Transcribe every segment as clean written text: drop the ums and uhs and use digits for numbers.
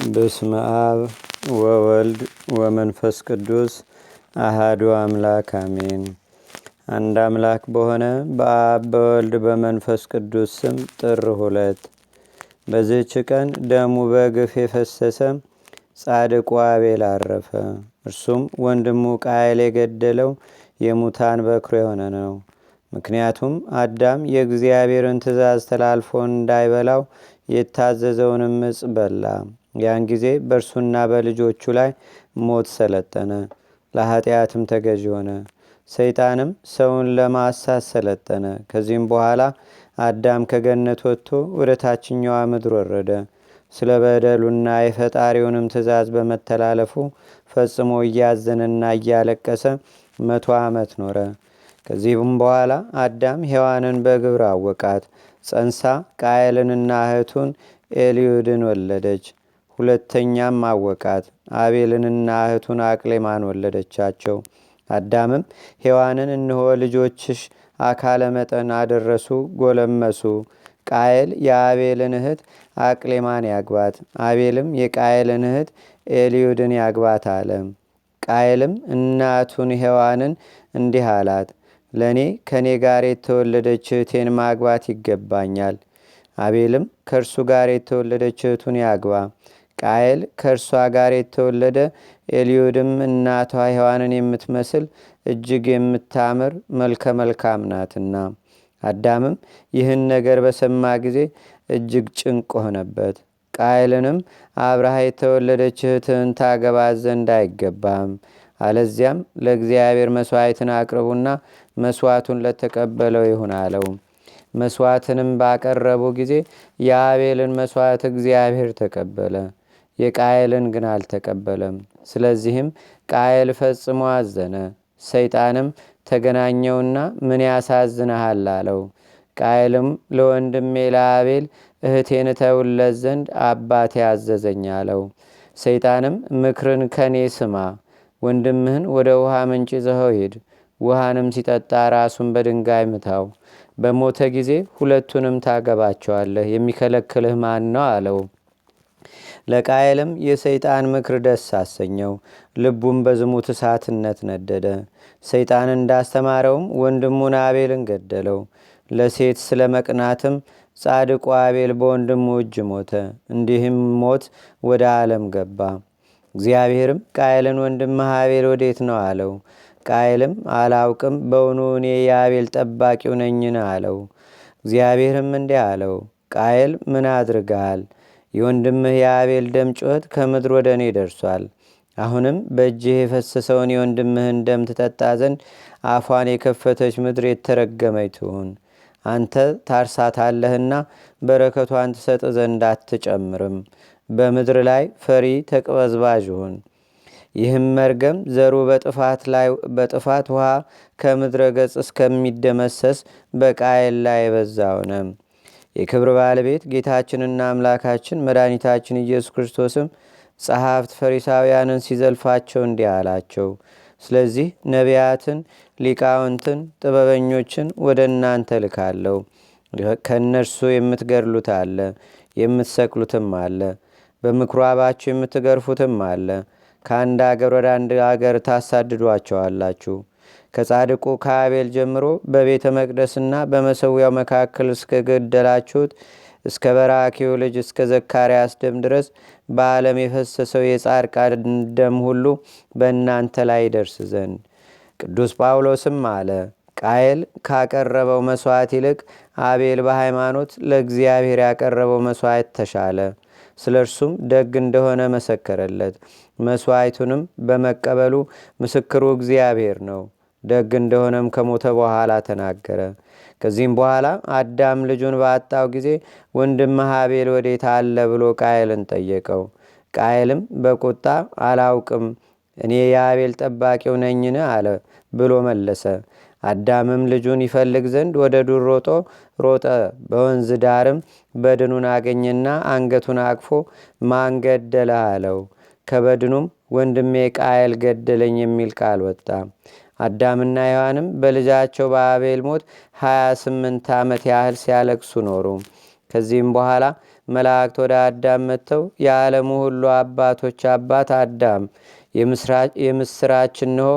በስመ አብ ወወልድ ወመንፈስ ቅዱስ አሃዱ አምላክ አሜን። አንድ አምላክ በሆነ በአብ በወልድ በመንፈስ ቅዱስ ስም ጥር 2 በዚህች ቀን ደሙ በግፍ የፈሰሰ ጻድቁ አቤል አረፈ። እርሱም ወንድሙ ቃየል የገደለው የሙታን በኩር የሆነ ነው። ምክንያቱም አዳም የእግዚአብሔርን ትእዛዝ ተላልፎ እንዳይበላው የታዘዘውንም ዕፅ በላ። ያን ጊዜ በእርሱና በልጆቹ ላይ ሞት ሰለጠነ፣ ለኃጢአትም ተገዥ ሆነ። ሰይጣንም ሰውን ለማሳት ሰለጠነ። ከዚህም በኋላ አዳም ከገነት ወጥቶ ወደ ታችኛዋ ምድር ወረደ። ስለ በደሉና የፈጣሪውንም ትእዛዝ በመተላለፉ ፈጽሞ እያዘነና እያለቀሰ 100 ዓመት ኖረ። ከዚህም በኋላ አዳም ሔዋንን በግብር አወቃት። ጸንሳ ቃየልንና እህቱን ኤልዩድን ወለደች። ሁለተኛም አወቃት፣ አቤልንና እህቱን አቅሌማን ወለደቻቸው። አዳምም ሔዋንን እንሆ ልጆችሽ አካለ መጠን አደረሱ፣ ጎለመሱ። ቃየል የአቤልን እህት አቅሌማን ያግባት፣ አቤልም የቃየልን እህት ኤልዩድን ያግባት አለ። ቃየልም እናቱን ሔዋንን እንዲህ አላት፣ ለእኔ ከእኔ ጋር የተወለደች እህቴን ማግባት ይገባኛል። አቤልም ከእርሱ ጋር የተወለደች እህቱን ያግባ። ቃየል ከእርሷ ጋር የተወለደ ኤልዩድም እናቷ ሔዋንን የምትመስል እጅግ የምታምር መልከ መልካም ናትና። አዳምም ይህን ነገር በሰማ ጊዜ እጅግ ጭንቅ ሆነበት። ቃየልንም አብርሃ የተወለደች እህትህን ታገባት ዘንድ አይገባም፣ አለዚያም ለእግዚአብሔር መሥዋዕትን አቅርቡና መሥዋዕቱን ለተቀበለው ይሁን አለው። መሥዋዕትንም ባቀረቡ ጊዜ የአቤልን መሥዋዕት እግዚአብሔር ተቀበለ፣ የቃየልን ግን አልተቀበለም። ስለዚህም ቃየል ፈጽሞ አዘነ። ሰይጣንም ተገናኘውና ምን ያሳዝንሃል አለው። ቃየልም ለወንድሜ ለአቤል እህቴን እተውለት ዘንድ አባቴ አዘዘኝ አለው። ሰይጣንም ምክርን ከኔ ስማ፣ ወንድምህን ወደ ውሃ ምንጭ ይዘኸው ሂድ፣ ውሃንም ሲጠጣ ራሱን በድንጋይ ምታው፣ በሞተ ጊዜ ሁለቱንም ታገባቸዋለህ፣ የሚከለክልህ ማን ነው አለው። ለቃየልም የሰይጣን ምክር ደስ አሰኘው፣ ልቡም በዝሙት እሳትነት ነደደ። ሰይጣን እንዳስተማረውም ወንድሙን አቤልን ገደለው። ለሴት ስለ መቅናትም ጻድቁ አቤል በወንድሙ እጅ ሞተ። እንዲህም ሞት ወደ ዓለም ገባ። እግዚአብሔርም ቃየልን ወንድምህ አቤል ወዴት ነው አለው። ቃየልም አላውቅም፣ በውኑ እኔ የአቤል ጠባቂው ነኝን አለው። እግዚአብሔርም እንዲህ አለው፣ ቃየል ምን አድርገሃል? የወንድምህ የአቤል ደም ጩኸት ከምድር ወደ እኔ ደርሷል። አሁንም በእጅህ የፈሰሰውን የወንድምህን ደም ትጠጣ ዘንድ አፏን የከፈተች ምድር የተረገመች ትሁን። አንተ ታርሳታለህና በረከቷን ትሰጥ ዘንድ አትጨምርም። በምድር ላይ ፈሪ ተቅበዝባዥ ሁን። ይህም መርገም ዘሩ በጥፋት ውሃ ከምድረ ገጽ እስከሚደመሰስ በቃየል ላይ የበዛ ሆነ። የክብር ባለቤት ጌታችንና አምላካችን መድኃኒታችን ኢየሱስ ክርስቶስም ጸሐፍት ፈሪሳውያንን ሲዘልፋቸው እንዲህ አላቸው፣ ስለዚህ ነቢያትን፣ ሊቃውንትን፣ ጥበበኞችን ወደ እናንተ ልካለሁ። ከእነርሱ የምትገድሉት አለ፣ የምትሰቅሉትም አለ፣ በምኩራባችሁ የምትገርፉትም አለ። ከአንድ አገር ወደ አንድ አገር ታሳድዷቸዋላችሁ። ከጻድቁ ከአቤል ጀምሮ በቤተ መቅደስና በመሰዊያው መካከል እስከ ገደላችሁት እስከ በራኪው ልጅ እስከ ዘካርያስ ደም ድረስ በዓለም የፈሰሰው የጻድቃን ደም ሁሉ በእናንተ ላይ ይደርስ ዘንድ። ቅዱስ ጳውሎስም አለ፣ ቃየል ካቀረበው መሥዋዕት ይልቅ አቤል በሃይማኖት ለእግዚአብሔር ያቀረበው መሥዋዕት ተሻለ። ስለ እርሱም ደግ እንደሆነ መሰከረለት። መሥዋዕቱንም በመቀበሉ ምስክሩ እግዚአብሔር ነው። ደግ እንደሆነም ከሞተ በኋላ ተናገረ። ከዚህም በኋላ አዳም ልጁን ባጣው ጊዜ ወንድምህ አቤል ወዴት አለ ብሎ ቃየልን ጠየቀው። ቃየልም በቁጣ አላውቅም፣ እኔ የአቤል ጠባቂው ነኝን አለ ብሎ መለሰ። አዳምም ልጁን ይፈልግ ዘንድ ወደ ዱር ሮጠ። በወንዝ ዳርም በድኑን አገኘና አንገቱን አቅፎ ማን ገደለህ አለው። ከበድኑም ወንድሜ ቃየል ገደለኝ የሚል ቃል ወጣ። አዳምና ሔዋንም በልጃቸው በአቤል ሞት 28 ዓመት ያህል ሲያለቅሱ ኖሩ። ከዚህም በኋላ መላእክት ወደ አዳም መጥተው የዓለሙ ሁሉ አባቶች አባት አዳም የምስራች እንሆ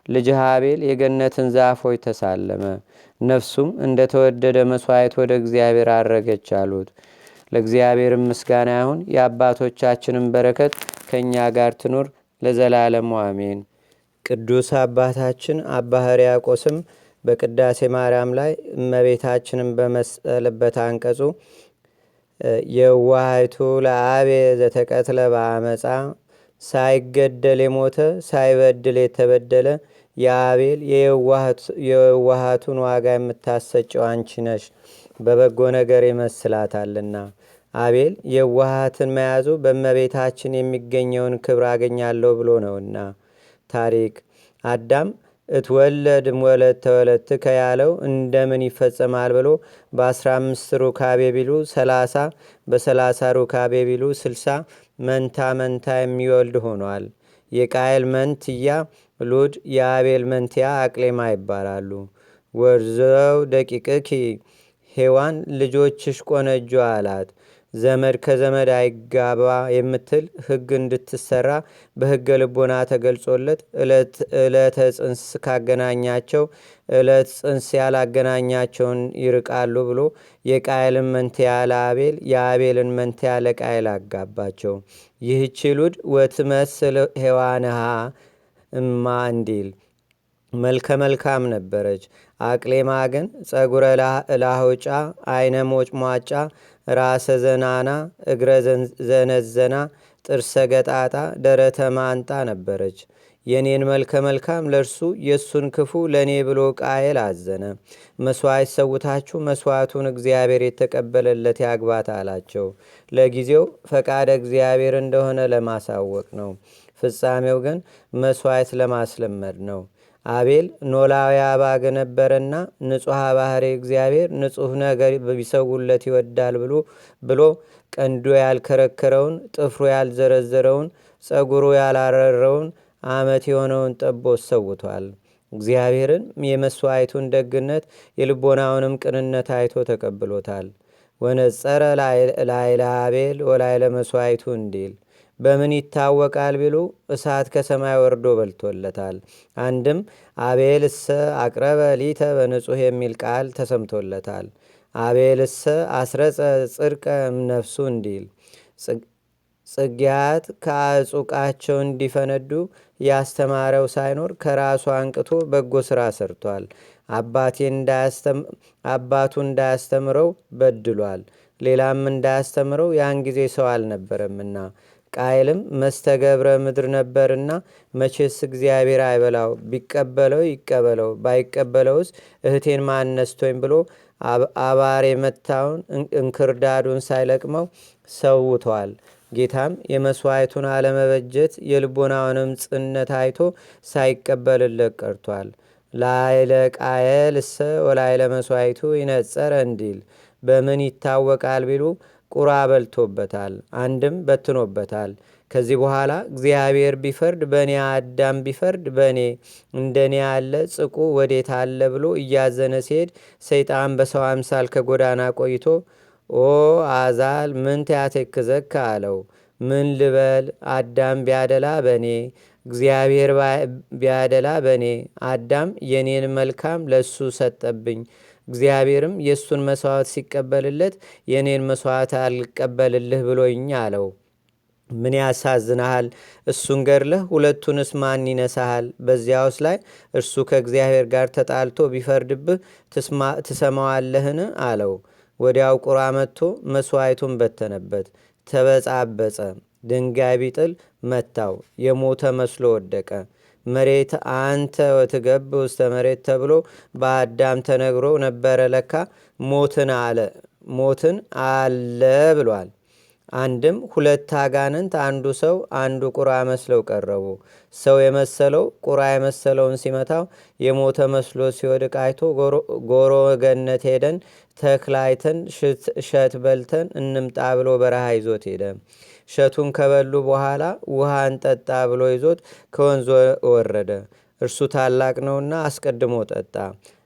ልጅህ አቤል የገነትን ዛፎች ተሳለመ፣ ነፍሱም እንደተወደደ መሥዋዕት ወደ እግዚአብሔር አረገች አሉት። ለእግዚአብሔር ምስጋና ይሁን። የአባቶቻችንን በረከት ከእኛ ጋር ትኑር ለዘላለሙ አሜን። ቅዱስ አባታችን አባ ሕርያቆስም በቅዳሴ ማርያም ላይ እመቤታችንን በመሰለበት አንቀጹ የዋሃይቱ ለአቤ ዘተቀትለ በአመፃ ሳይገደል የሞተ ሳይበድል የተበደለ የአቤል የዋሃቱን ዋጋ የምታሰጨው አንቺ ነሽ፣ በበጎ ነገር ይመስላታልና። አቤል የዋሃትን መያዙ በእመቤታችን የሚገኘውን ክብር አገኛለሁ ብሎ ነውና። ታሪክ አዳም እትወለድ እምወለድ ተወለድትከ ያለው እንደምን ይፈጸማል ብሎ በ15 ሩካቤ ቢሉ 30 በ30 ሩካቤ ቢሉ 60 መንታ መንታ የሚወልድ ሆኗል። የቃየል መንትያ ሉድ የአቤል መንትያ አቅሌማ ይባላሉ። ወርዘው ደቂቅኪ ሔዋን ልጆችሽ ቆነጆ አላት። ዘመድ ከዘመድ አይጋባ የምትል ሕግ እንድትሰራ በሕገ ልቦና ተገልጾለት ዕለተ ጽንስ ካገናኛቸው ዕለት ጽንስ ያላገናኛቸውን ይርቃሉ ብሎ የቃየልን መንትያ ለአቤል የአቤልን መንትያ ለቃየል አጋባቸው። ይህች ሉድ ወትመስል ሔዋንሃ እማ እንዲል መልከ መልካም ነበረች። አቅሌማ ግን ጸጉረ ላሆጫ፣ አይነ ሞጭሟጫ፣ ራሰ ዘናና፣ እግረ ዘነዘና፣ ጥርሰ ገጣጣ፣ ደረተ ማንጣ ነበረች። የኔን መልከ መልካም ለእርሱ የእሱን ክፉ ለእኔ ብሎ ቃየል አዘነ። መሥዋዕት ሰውታችሁ መሥዋዕቱን እግዚአብሔር የተቀበለለት ያግባት አላቸው። ለጊዜው ፈቃደ እግዚአብሔር እንደሆነ ለማሳወቅ ነው። ፍጻሜው ግን መሥዋዕት ለማስለመድ ነው። አቤል ኖላዊ አባግ ነበረና ንጹሐ ባህሪ እግዚአብሔር ንጹሕ ነገር ቢሰውለት ይወዳል ብሎ ቀንዶ ያልከረከረውን ጥፍሩ ያልዘረዘረውን ጸጉሩ ያላረረውን ዓመት የሆነውን ጠቦት ሰውቷል። እግዚአብሔርን የመሥዋዕቱን ደግነት የልቦናውንም ቅንነት አይቶ ተቀብሎታል። ወነጸረ ላይለ አቤል ወላይለ መሥዋዕቱ እንዲል በምን ይታወቃል ቢሉ እሳት ከሰማይ ወርዶ በልቶለታል። አንድም አቤልሰ አቅረበ ሊተ በንጹሕ የሚል ቃል ተሰምቶለታል። አቤልሰ አስረጸ ጽድቀ ነፍሱ እንዲል ጽጌያት ከአጹቃቸው እንዲፈነዱ ያስተማረው ሳይኖር ከራሱ አንቅቶ በጎ ሥራ ሰርቷል። አባቱ እንዳያስተምረው በድሏል። ሌላም እንዳያስተምረው ያን ጊዜ ሰው አልነበረምና። ቃይልም መስተገብረ ምድር ነበርና መቼስ እግዚአብሔር አይበላው፣ ቢቀበለው ይቀበለው፣ ባይቀበለውስ እህቴን ማነስቶኝ ብሎ አባር የመታውን እንክርዳዱን ሳይለቅመው ሰውቷል። ጌታም የመሥዋዕቱን አለመበጀት የልቦናውንም ጽነት አይቶ ሳይቀበልለት ቀርቷል። ላይለ ቃየል እሰ ወላይለ መሥዋዕቱ ይነጸረ እንዲል በምን ይታወቃል ቢሉ ቁራ በልቶበታል፣ አንድም በትኖበታል። ከዚህ በኋላ እግዚአብሔር ቢፈርድ በእኔ አዳም ቢፈርድ በእኔ እንደኔ ያለ ጽቁ ወዴት አለ ብሎ እያዘነ ሲሄድ ሰይጣን በሰው አምሳል ከጎዳና ቆይቶ ኦ አዛል ምን ትያቴክዘካ አለው። ምን ልበል? አዳም ቢያደላ በእኔ እግዚአብሔር ቢያደላ በእኔ አዳም የኔን መልካም ለሱ ሰጠብኝ፣ እግዚአብሔርም የእሱን መሥዋዕት ሲቀበልለት የኔን መሥዋዕት አልቀበልልህ ብሎኝ አለው። ምን ያሳዝንሃል? እሱን ገድለህ ሁለቱንስ ማን ይነሳሃል? በዚያውስ ላይ እርሱ ከእግዚአብሔር ጋር ተጣልቶ ቢፈርድብህ ትሰማዋለህን? አለው። ወዲያው ቁራ መጥቶ መሥዋዕቱን በተነበት፣ ተበጻበጸ። ድንጋይ ቢጥል መታው፣ የሞተ መስሎ ወደቀ። መሬት አንተ ወትገብ ውስተ መሬት ተብሎ በአዳም ተነግሮ ነበረ። ለካ ሞትን አለ ብሏል። አንድም ሁለት አጋንንት አንዱ ሰው አንዱ ቁራ መስለው ቀረቡ። ሰው የመሰለው ቁራ የመሰለውን ሲመታው የሞተ መስሎ ሲወድቅ አይቶ ጎሮ ገነት ሄደን ተክላይተን እሸት በልተን እንምጣ ብሎ በረሃ ይዞት ሄደ። እሸቱን ከበሉ በኋላ ውሃ እንጠጣ ብሎ ይዞት ከወንዝ ወረደ። እርሱ ታላቅ ነውና አስቀድሞ ጠጣ።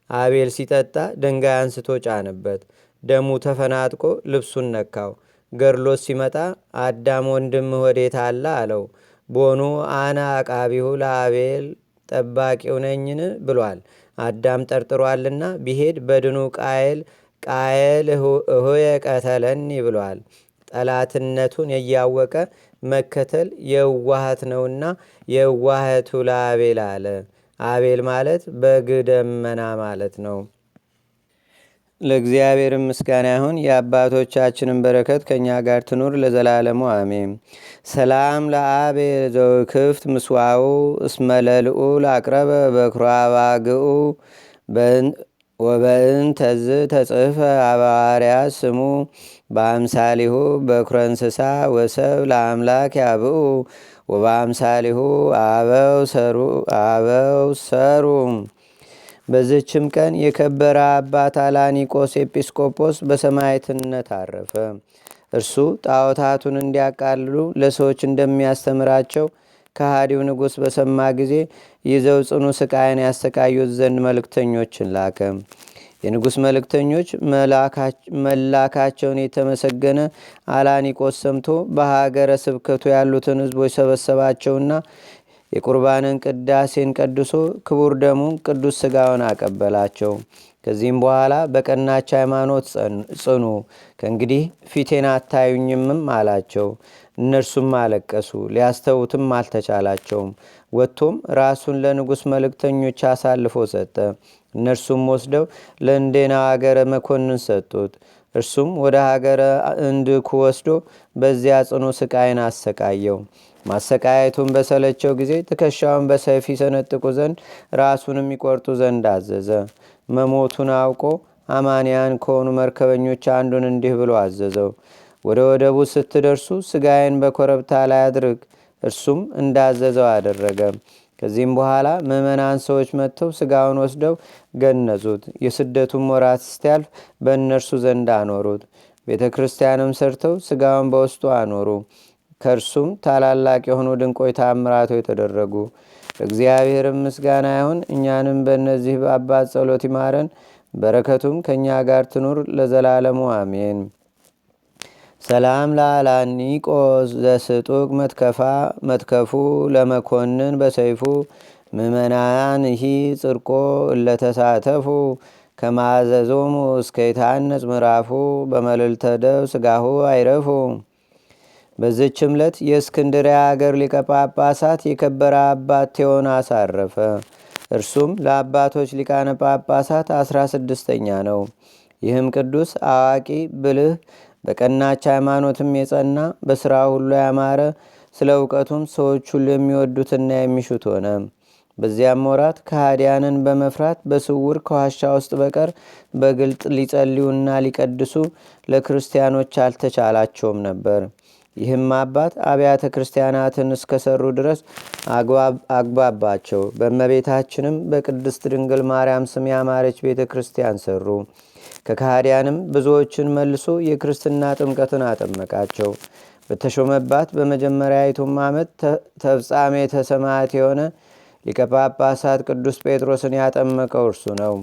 አቤል ሲጠጣ ድንጋይ አንስቶ ጫንበት። ደሙ ተፈናጥቆ ልብሱን ነካው። ገድሎት ሲመጣ አዳም ወንድም ወዴት አለ አለው። ቦኑ አነ አቃቢሁ ለአቤል ጠባቂው ነኝን ብሏል። አዳም ጠርጥሯልና ቢሄድ በድኑ ቃየል እሆየ ቀተለኒ ብሏል። ጠላትነቱን እያወቀ መከተል የዋሃት ነውና የዋህቱ ለአቤል አለ። አቤል ማለት በግ ደመና ማለት ነው። ለእግዚአብሔር ምስጋና ይሁን። የአባቶቻችንን በረከት ከእኛ ጋር ትኑር ለዘላለሙ አሜን። ሰላም ለአቤል ዘውክፍት ምስዋው እስመለልኡ ላቅረበ በኩራባግኡ ወበእን ተዝ ተጽፈ አባዋርያ ስሙ በአምሳሊሁ በኩረ እንስሳ ወሰብ ለአምላክ ያብኡ ወበአምሳሊሁ አበው ሰሩ። በዝችም ቀን የከበረ አባት አላኒቆስ ኤጲስቆጶስ በሰማዕትነት አረፈ። እርሱ ጣዖታቱን እንዲያቃልሉ ለሰዎች እንደሚያስተምራቸው ከሃዲው ንጉሥ በሰማ ጊዜ ይዘው ጽኑ ስቃይን ያሰቃዩት ዘንድ መልእክተኞችን ላከ። የንጉሥ መልእክተኞች መላካቸውን የተመሰገነ አላኒቆስ ሰምቶ በሀገረ ስብከቱ ያሉትን ሕዝቦች ሰበሰባቸውና የቁርባንን ቅዳሴን ቀድሶ ክቡር ደሙን ቅዱስ ሥጋውን አቀበላቸው። ከዚህም በኋላ በቀናች ሃይማኖት ጽኑ፣ ከእንግዲህ ፊቴን አታዩኝምም አላቸው። እነርሱም አለቀሱ፣ ሊያስተውትም አልተቻላቸውም። ወጥቶም ራሱን ለንጉሥ መልእክተኞች አሳልፎ ሰጠ። እነርሱም ወስደው ለእንዴናው አገረ መኮንን ሰጡት። እርሱም ወደ ሀገረ እንድኩ ወስዶ በዚያ ጽኑ ስቃይን አሰቃየው። ማሰቃየቱን በሰለቸው ጊዜ ትከሻውን በሰይፍ ይሰነጥቁ ዘንድ ራሱንም ይቆርጡ ዘንድ አዘዘ። መሞቱን አውቆ አማንያን ከሆኑ መርከበኞች አንዱን እንዲህ ብሎ አዘዘው። ወደ ወደቡ ስትደርሱ ስጋዬን በኮረብታ ላይ አድርግ። እርሱም እንዳዘዘው አደረገ። ከዚህም በኋላ ምዕመናን ሰዎች መጥተው ስጋውን ወስደው ገነዙት። የስደቱም ወራት እስቲያልፍ በእነርሱ ዘንድ አኖሩት። ቤተ ክርስቲያንም ሰርተው ስጋውን በውስጡ አኖሩ። ከእርሱም ታላላቅ የሆኑ ድንቆይ ተአምራቶ የተደረጉ። እግዚአብሔርም ምስጋና ይሁን። እኛንም በእነዚህ በአባት ጸሎት ይማረን፣ በረከቱም ከእኛ ጋር ትኑር ለዘላለሙ አሜን። ሰላም ለአላኒቆስ ዘስጡቅ መትከፉ ለመኮንን በሰይፉ ምእመናን ሂ ጽርቆ እለተሳተፉ ከማዘዞሙ እስከይታነጽ ምዕራፉ በመልዕልተ ደው ስጋሁ አይረፉ። በዝች ዕለት የእስክንድርያ አገር ሊቀ ጳጳሳት የከበረ አባት ቴዎናስ አረፈ። እርሱም ለአባቶች ሊቃነ ጳጳሳት 16ኛ ነው። ይህም ቅዱስ አዋቂ ብልህ፣ በቀናች ሃይማኖትም የጸና፣ በሥራ ሁሉ ያማረ፣ ስለ እውቀቱም ሰዎች ሁሉ የሚወዱትና የሚሹት ሆነ። በዚያም ወራት ከሃዲያንን በመፍራት በስውር ከዋሻ ውስጥ በቀር በግልጥ ሊጸልዩና ሊቀድሱ ለክርስቲያኖች አልተቻላቸውም ነበር። ይህም አባት አብያተ ክርስቲያናትን እስከሰሩ ድረስ አግባባቸው። በእመቤታችንም በቅድስት ድንግል ማርያም ስም ያማረች ቤተ ክርስቲያን ሰሩ። ከካህዲያንም ብዙዎችን መልሶ የክርስትና ጥምቀትን አጠመቃቸው። በተሾመባት በመጀመሪያዊቱም ዓመት ተፍጻሜተ ሰማዕት የሆነ ሊቀ ጳጳሳት ቅዱስ ጴጥሮስን ያጠመቀው እርሱ ነው።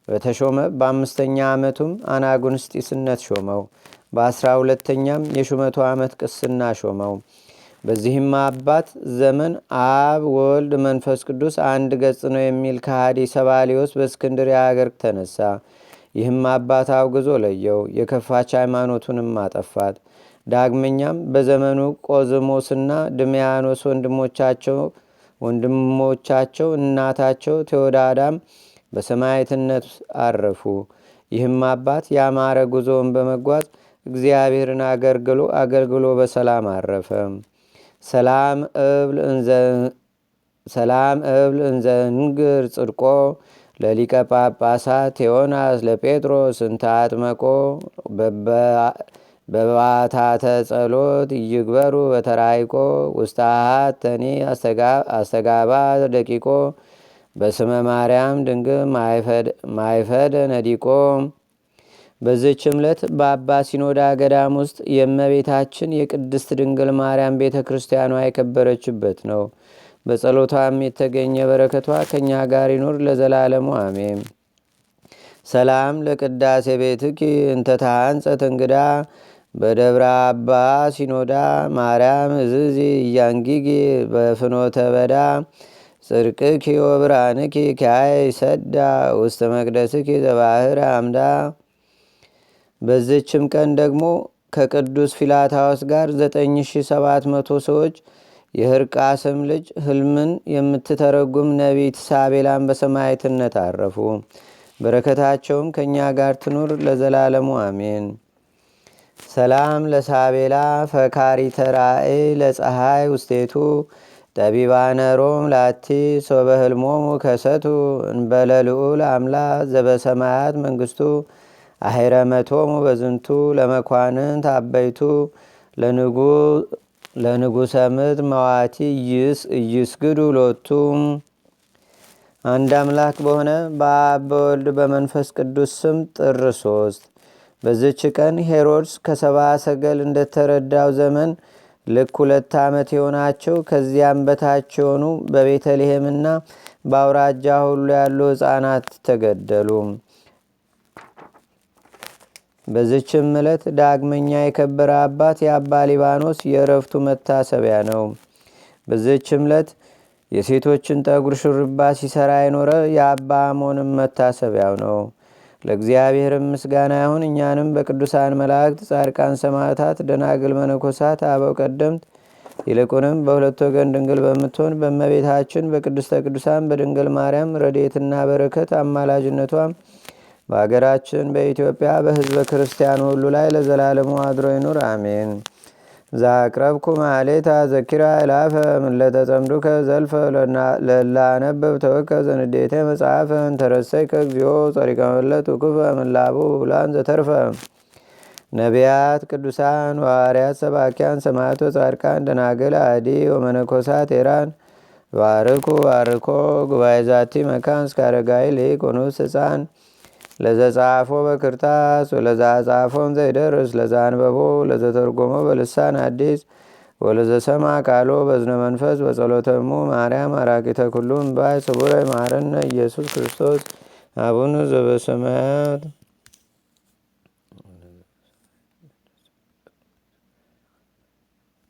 በተሾመ በአምስተኛ ዓመቱም አናጉንስጢስነት ሾመው። በ12ተኛም የሹመቱ ዓመት ቅስና ሾመው። በዚህም አባት ዘመን አብ ወልድ መንፈስ ቅዱስ አንድ ገጽ ነው የሚል ከሃዲ ሰባሊዮስ በእስክንድርያ አገር ተነሳ። ይህም አባት አውግዞ ለየው፣ የከፋች ሃይማኖቱንም አጠፋት። ዳግመኛም በዘመኑ ቆዝሞስና ድሜያኖስ ወንድሞቻቸው እናታቸው ቴዎዳዳም በሰማዕትነት አረፉ። ይህም አባት ያማረ ጉዞውን በመጓዝ እግዚአብሔርን አገልግሎ በሰላም አረፈ። ሰላም እብል እንዘንግር ጽድቆ ለሊቀ ጳጳሳት ቴዎናስ ለጴጥሮስ እንተ አጥመቆ በባታተ ጸሎት ይግበሩ በተራይቆ ውስጣሃት ተኒ አስተጋባ ደቂቆ በስመ ማርያም ድንግል ማይፈደ ነዲቆ። በዚህች ዕለት በአባ ሲኖዳ ገዳም ውስጥ የእመቤታችን የቅድስት ድንግል ማርያም ቤተ ክርስቲያኗ የከበረችበት ነው። በጸሎቷም የተገኘ በረከቷ ከእኛ ጋር ይኑር ለዘላለሙ አሜን። ሰላም ለቅዳሴ ቤትኪ እንተ ታንጸት እንግዳ በደብረ አባ ሲኖዳ ማርያም እዝዚ እያንጊጊ በፍኖተ በዳ ጽድቅኪ ወብርሃንኪ ካይ ሰዳ ውስተ መቅደስኪ ዘባህር አምዳ። በዝችም ቀን ደግሞ ከቅዱስ ፊላታዎስ ጋር 9700 ሰዎች የህርቃስም ልጅ ህልምን የምትተረጉም ነቢት ሳቤላን በሰማዕትነት አረፉ። በረከታቸውም ከእኛ ጋር ትኑር ለዘላለሙ አሜን። ሰላም ለሳቤላ ፈካሪ ተራኤ ለፀሐይ ውስቴቱ ጠቢባነ ሮም ላቲ ሶበህልሞሙ ከሰቱ እንበለልዑል አምላ ዘበሰማያት መንግስቱ አሄረመቶሙ በዝንቱ ለመኳንንት አበይቱ ለንጉሰ ምት መዋቲ እይስግዱ ሎቱ። አንድ አምላክ በሆነ በአብ በወልድ በመንፈስ ቅዱስ ስም ጥር 3 በዝች ቀን ሄሮድስ ከሰባ ሰገል እንደተረዳው ዘመን ልክ 2 ዓመት የሆናቸው ከዚያም በታች የሆኑ በቤተልሔምና በአውራጃ ሁሉ ያሉ ሕፃናት ተገደሉ። በዝችም ዕለት ዳግመኛ የከበረ አባት የአባ ሊባኖስ የእረፍቱ መታሰቢያ ነው። በዝችም ዕለት የሴቶችን ጠጉር ሹርባ ሲሰራ የኖረ የአባ አሞንም መታሰቢያው ነው። ለእግዚአብሔርም ምስጋና ይሁን። እኛንም በቅዱሳን መላእክት፣ ጻድቃን፣ ሰማዕታት፣ ደናግል፣ መነኮሳት፣ አበው ቀደምት ይልቁንም በሁለት ወገን ድንግል በምትሆን በእመቤታችን በቅድስተ ቅዱሳን በድንግል ማርያም ረድኤትና በረከት አማላጅነቷም በአገራችን በኢትዮጵያ በሕዝበ ክርስቲያኑ ሁሉ ላይ ለዘላለሙ አድሮ ይኑር አሜን። ዛቅረብኩ ማሌታ ዘኪራ ይላፈ ምለተጸምዱከ ዘልፈ ለላነበብ ተወከ ዘንዴተ መጽሐፈ እንተረሰይ ከግዚኦ ጸሪቀ መለት ውክፈ ምላቡ ብላን ዘተርፈ ነቢያት፣ ቅዱሳን፣ ዋርያት፣ ሰባኪያን፣ ሰማዕቶ፣ ጻድቃን፣ ደናገል፣ አዲ ወመነኮሳት ኤራን ባርኩ ባርኮ ጉባኤ ዛቲ መካን እስከ አረጋዊ ሊቅ ወኑስ ሕፃን ለዘጻፎ በክርታስ ወለዛ ጻፎም ዘይደርስ ለዛ አንበቦ ለዘተርጎሞ በልሳን አዲስ ወለዘሰማ ቃሎ በዝነ መንፈስ በጸሎተሙ ማርያም አራቂተ ኩሉም ባይ ስቡረ ማረነ ኢየሱስ ክርስቶስ አቡነ ዘበሰማያት